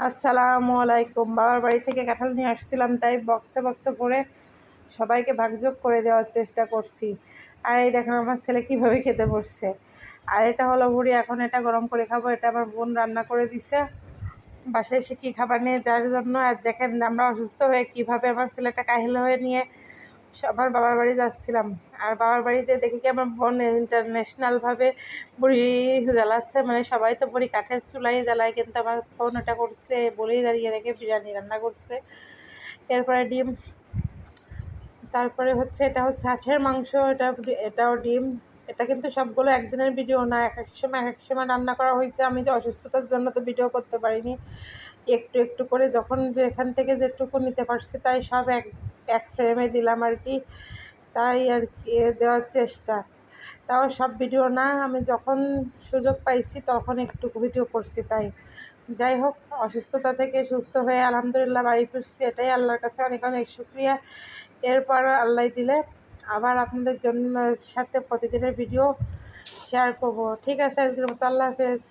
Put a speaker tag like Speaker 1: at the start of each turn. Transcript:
Speaker 1: আসসালামু আলাইকুম। বাবার বাড়ি থেকে কাঁঠাল নিয়ে আসছিলাম, তাই বক্সে বক্সে ভরে সবাইকে ভাগযোগ করে দেওয়ার চেষ্টা করছি। আর এই দেখেন আমার ছেলে কীভাবে খেতে বসছে। আর এটা হলো বুড়ি, এখন এটা গরম করে খাবো। এটা আমার বোন রান্না করে দিছে। বাসায় এসে কী খাবার নিয়ে যাওয়ার জন্য। আর দেখেন আমরা অসুস্থ হয়ে কীভাবে আমার ছেলেটা কাহিল হয়ে নিয়ে সবার বাবার বাড়ি যাচ্ছিলাম। আর বাবার বাড়িতে দেখি কি আমার বোন ইন্টারন্যাশনালভাবে বুড়ি জ্বালাচ্ছে, মানে সবাই তো বুড়ি কাঠের চুলাই জ্বালায়, কিন্তু আমার বোন ওটা করছে বলেই দাঁড়িয়ে রেখে বিরিয়ানি রান্না করছে। এরপরে ডিম, তারপরে হচ্ছে এটা হচ্ছে হাঁসের মাংস, এটাও ডিম। এটা কিন্তু সবগুলো একদিনের ভিডিও না, এক এক সময় রান্না করা হয়েছে। আমি যে অসুস্থতার জন্য তো ভিডিও করতে পারিনি, একটু একটু করে যখন যে এখান থেকে যেটুকু নিতে পারছি তাই সব এক এক ফ্রেমে দিলাম আর কি। তাই আর কি দেওয়ার চেষ্টা, তাও সব ভিডিও না, আমি যখন সুযোগ পাইছি তখন একটু ভিডিও করছি। তাই যাই হোক, অসুস্থতা থেকে সুস্থ হয়ে আলহামদুলিল্লাহ বাড়ি ফিরছি, এটাই আল্লাহর কাছে অনেক অনেক শুকরিয়া। এরপর আল্লাহ দিলে আবার আপনাদের জন্য সাথে প্রতিদিনের ভিডিও শেয়ার করব। ঠিক আছে, আজকের মতো আল্লাহ হাফেজ।